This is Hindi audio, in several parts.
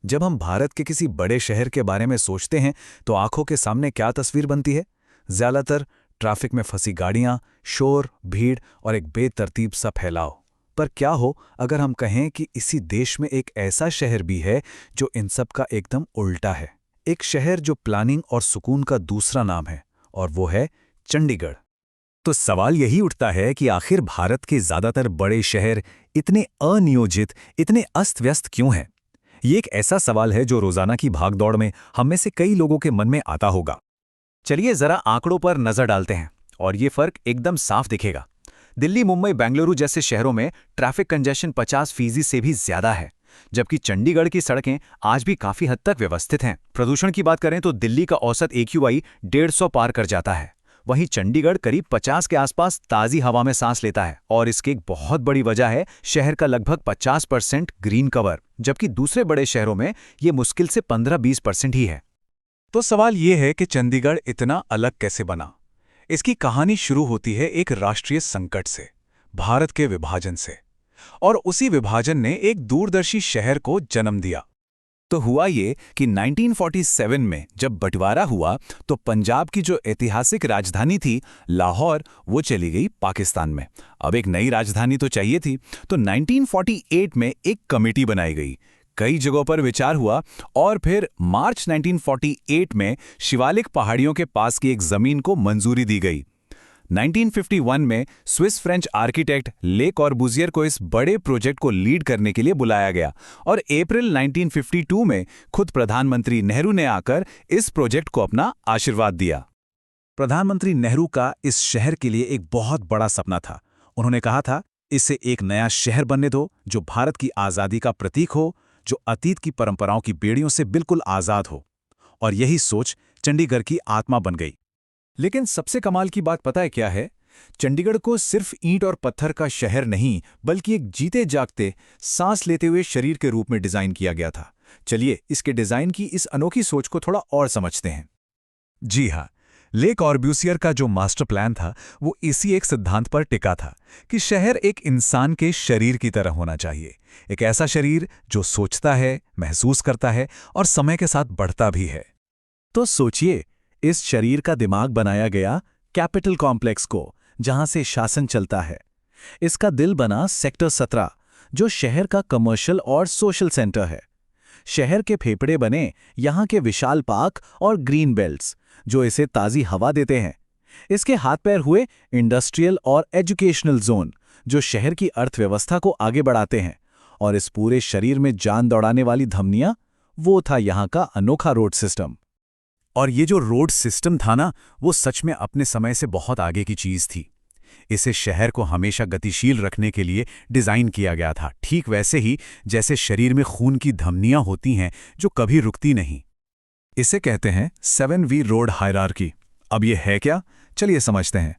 जब हम भारत के किसी बड़े शहर के बारे में सोचते हैं तो आंखों के सामने क्या तस्वीर बनती है? ज्यादातर ट्रैफिक में फंसी गाड़ियां, शोर, भीड़ और एक बेतरतीब सा फैलाव। पर क्या हो अगर हम कहें कि इसी देश में एक ऐसा शहर भी है जो इन सब का एकदम उल्टा है। एक शहर जो प्लानिंग और सुकून का दूसरा नाम है, और वो है चंडीगढ़। तो सवाल यही उठता है कि आखिर भारत के ज्यादातर बड़े शहर इतने अनियोजित, इतने अस्त-व्यस्त क्यों हैं? ये एक ऐसा सवाल है जो रोजाना की भागदौड़ में हम में से कई लोगों के मन में आता होगा। चलिए जरा आंकड़ों पर नजर डालते हैं और ये फर्क एकदम साफ दिखेगा। दिल्ली, मुंबई, बेंगलुरु जैसे शहरों में ट्रैफिक कंजेशन 50% से भी ज्यादा है, जबकि चंडीगढ़ की सड़कें आज भी काफी हद तक व्यवस्थित हैं। प्रदूषण की बात करें तो दिल्ली का औसत AQI 150 पार कर जाता है, वहीं चंडीगढ़ करीब 50 के आसपास ताजी हवा में सांस लेता है। और इसकी एक बहुत बड़ी वजह है शहर का लगभग 50% ग्रीन कवर, जबकि दूसरे बड़े शहरों में ये मुश्किल से 15-20% ही है। तो सवाल ये है कि चंडीगढ़ इतना अलग कैसे बना? इसकी कहानी शुरू होती है एक राष्ट्रीय संकट से, भारत के विभाजन से। और उसी विभाजन ने एक दूरदर्शी शहर को जन्म दिया। तो हुआ ये कि 1947 में जब बंटवारा हुआ तो पंजाब की जो ऐतिहासिक राजधानी थी लाहौर, वो चली गई पाकिस्तान में। अब एक नई राजधानी तो चाहिए थी, तो 1948 में एक कमेटी बनाई गई। कई जगहों पर विचार हुआ और फिर मार्च 1948 में शिवालिक पहाड़ियों के पास की एक जमीन को मंजूरी दी गई। 1951 में स्विस फ्रेंच आर्किटेक्ट ले कॉर्बुजियर को इस बड़े प्रोजेक्ट को लीड करने के लिए बुलाया गया और अप्रैल 1952 में खुद प्रधानमंत्री नेहरू ने आकर इस प्रोजेक्ट को अपना आशीर्वाद दिया। प्रधानमंत्री नेहरू का इस शहर के लिए एक बहुत बड़ा सपना था। उन्होंने कहा था, इसे एक नया शहर बनने दो जो भारत की आज़ादी का प्रतीक हो, जो अतीत की परंपराओं की बेड़ियों से बिल्कुल आज़ाद हो। और यही सोच चंडीगढ़ की आत्मा बन गई। लेकिन सबसे कमाल की बात पता है क्या है? चंडीगढ़ को सिर्फ ईंट और पत्थर का शहर नहीं, बल्कि एक जीते जागते, सांस लेते हुए शरीर के रूप में डिजाइन किया गया था। चलिए इसके डिजाइन की इस अनोखी सोच को थोड़ा और समझते हैं। जी हाँ, ले कॉर्ब्यूसियर का जो मास्टर प्लान था वो इसी एक सिद्धांत पर टिका था कि शहर एक इंसान के शरीर की तरह होना चाहिए। एक ऐसा शरीर जो सोचता है, महसूस करता है और समय के साथ बढ़ता भी है। तो सोचिए, इस शरीर का दिमाग बनाया गया कैपिटल कॉम्प्लेक्स को, जहां से शासन चलता है। इसका दिल बना सेक्टर 17, जो शहर का कमर्शियल और सोशल सेंटर है। शहर के फेफड़े बने यहां के विशाल पार्क और ग्रीन बेल्ट्स, जो इसे ताज़ी हवा देते हैं। इसके हाथ पैर हुए इंडस्ट्रियल और एजुकेशनल जोन, जो शहर की अर्थव्यवस्था को आगे बढ़ाते हैं। और इस पूरे शरीर में जान दौड़ाने वाली धमनियां, वो था यहां का अनोखा रोड सिस्टम। और ये जो रोड सिस्टम था ना, वो सच में अपने समय से बहुत आगे की चीज थी। इसे शहर को हमेशा गतिशील रखने के लिए डिजाइन किया गया था, ठीक वैसे ही जैसे शरीर में खून की धमनियां होती हैं जो कभी रुकती नहीं। इसे कहते हैं 7V रोड हायरार्की। अब ये है क्या? चलिए समझते हैं।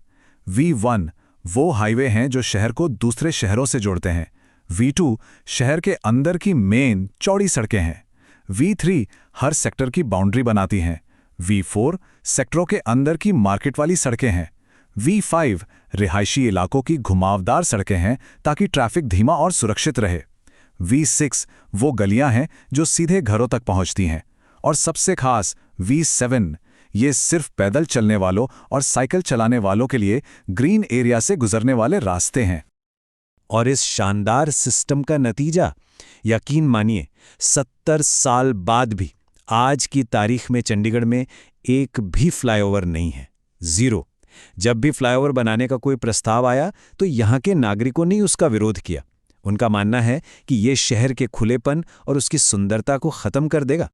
V1 वो हाईवे हैं जो शहर को दूसरे शहरों से जोड़ते हैं। V2 शहर के अंदर की मेन चौड़ी सड़कें हैं। V3 हर सेक्टर की बाउंड्री बनाती हैं। V4 सेक्टरों के अंदर की मार्केट वाली सड़कें हैं। V5 रिहायशी इलाकों की घुमावदार सड़कें हैं ताकि ट्रैफिक धीमा और सुरक्षित रहे। V6 वो गलियां हैं जो सीधे घरों तक पहुंचती हैं। और सबसे खास V7, ये सिर्फ पैदल चलने वालों और साइकिल चलाने वालों के लिए ग्रीन एरिया से गुजरने वाले रास्ते हैं। और इस शानदार सिस्टम का नतीजा, यकीन मानिए, 70 साल बाद भी आज की तारीख में चंडीगढ़ में एक भी फ्लाईओवर नहीं है। जीरो। जब भी फ्लाईओवर बनाने का कोई प्रस्ताव आया तो यहाँ के नागरिकों ने उसका विरोध किया। उनका मानना है कि ये शहर के खुलेपन और उसकी सुंदरता को खत्म कर देगा।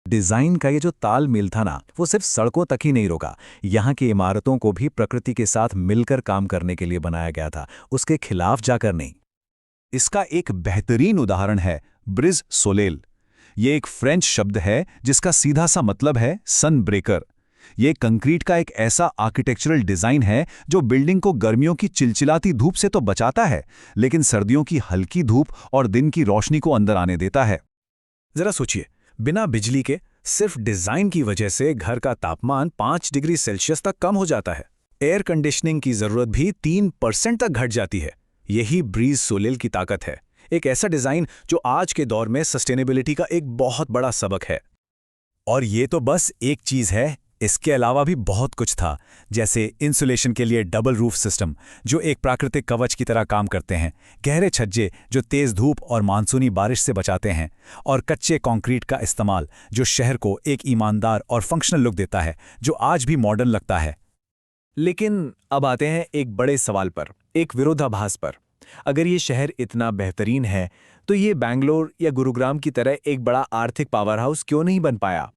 डिजाइन का ये जो तालमेल था ना, वो सिर्फ सड़कों तक ही नहीं रोका। यहाँ की इमारतों को भी प्रकृति के साथ मिलकर काम करने के लिए बनाया गया था, उसके खिलाफ जाकर नहीं। इसका एक बेहतरीन उदाहरण है ब्रिज सोलेल। ये एक फ्रेंच शब्द है जिसका सीधा सा मतलब है सन ब्रेकर। ये कंक्रीट का एक ऐसा आर्किटेक्चरल डिजाइन है जो बिल्डिंग को गर्मियों की चिलचिलाती धूप से तो बचाता है, लेकिन सर्दियों की हल्की धूप और दिन की रोशनी को अंदर आने देता है। जरा सोचिए, बिना बिजली के सिर्फ डिजाइन की वजह से घर का तापमान 5 डिग्री सेल्सियस तक कम हो जाता है। एयर कंडीशनिंग की जरूरत भी 3% तक घट जाती है। यही ब्रीज सोलेल की ताकत है। एक ऐसा डिज़ाइन जो आज के दौर में सस्टेनेबिलिटी का एक बहुत बड़ा सबक है। और ये तो बस एक चीज़ है, इसके अलावा भी बहुत कुछ था, जैसे इंसुलेशन के लिए डबल रूफ सिस्टम जो एक प्राकृतिक कवच की तरह काम करते हैं, गहरे छज्जे जो तेज़ धूप और मानसूनी बारिश से बचाते हैं, और कच्चे कंक्रीट का इस्तेमाल जो शहर को एक ईमानदार और फंक्शनल लुक देता है जो आज भी मॉडर्न लगता है। लेकिन अब आते हैं एक बड़े सवाल पर, एक विरोधाभास पर। अगर ये शहर इतना बेहतरीन है तो ये बैंगलोर या गुरुग्राम की तरह एक बड़ा आर्थिक पावर हाउस क्यों नहीं बन पाया?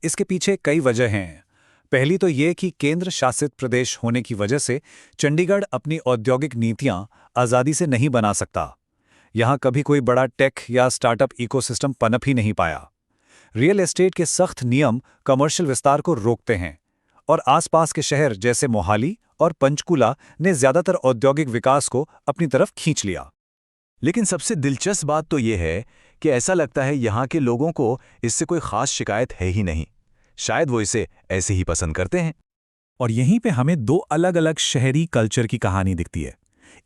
इसके पीछे कई वजह हैं। पहली तो ये कि केंद्र शासित प्रदेश होने की वजह से चंडीगढ़ अपनी औद्योगिक नीतियां आज़ादी से नहीं बना सकता। यहाँ कभी कोई बड़ा टेक या स्टार्टअप इकोसिस्टम पनप ही नहीं पाया। रियल एस्टेट के सख्त नियम कमर्शियल विस्तार को रोकते हैं, और आसपास के शहर जैसे मोहाली और पंचकुला ने ज्यादातर औद्योगिक विकास को अपनी तरफ खींच लिया। लेकिन सबसे दिलचस्प बात तो ये है कि ऐसा लगता है यहाँ के लोगों को इससे कोई खास शिकायत है ही नहीं। शायद वो इसे ऐसे ही पसंद करते हैं। और यहीं पे हमें दो अलग अलग शहरी कल्चर की कहानी दिखती है।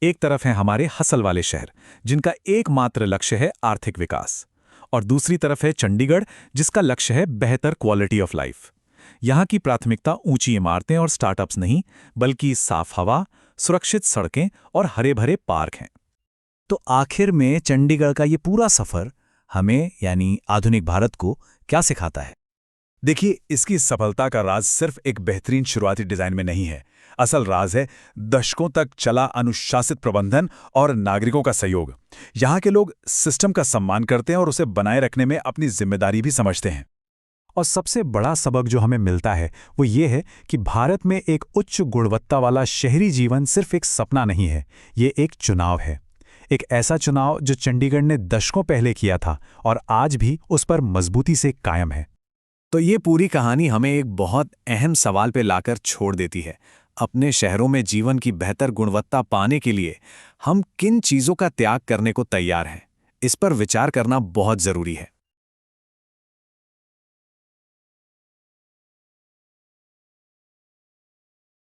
एक तरफ है हमारे हसल वाले शहर जिनका एकमात्र लक्ष्य है आर्थिक विकास, और दूसरी तरफ है चंडीगढ़ जिसका लक्ष्य है बेहतर क्वालिटी ऑफ लाइफ। यहाँ की प्राथमिकता ऊंची इमारतें और स्टार्टअप्स नहीं, बल्कि साफ हवा, सुरक्षित सड़कें और हरे भरे पार्क हैं। तो आखिर में चंडीगढ़ का ये पूरा सफर हमें यानी आधुनिक भारत को क्या सिखाता है? देखिए, इसकी सफलता का राज सिर्फ एक बेहतरीन शुरुआती डिजाइन में नहीं है। असल राज है दशकों तक चला अनुशासित प्रबंधन और नागरिकों का सहयोग। यहाँ के लोग सिस्टम का सम्मान करते हैं और उसे बनाए रखने में अपनी जिम्मेदारी भी समझते हैं। और सबसे बड़ा सबक जो हमें मिलता है वो ये है कि भारत में एक उच्च गुणवत्ता वाला शहरी जीवन सिर्फ एक सपना नहीं है, ये एक चुनाव है। एक ऐसा चुनाव जो चंडीगढ़ ने दशकों पहले किया था और आज भी उस पर मजबूती से कायम है। तो ये पूरी कहानी हमें एक बहुत अहम सवाल पे लाकर छोड़ देती है। अपने शहरों में जीवन की बेहतर गुणवत्ता पाने के लिए हम किन चीज़ों का त्याग करने को तैयार हैं, इस पर विचार करना बहुत ज़रूरी है।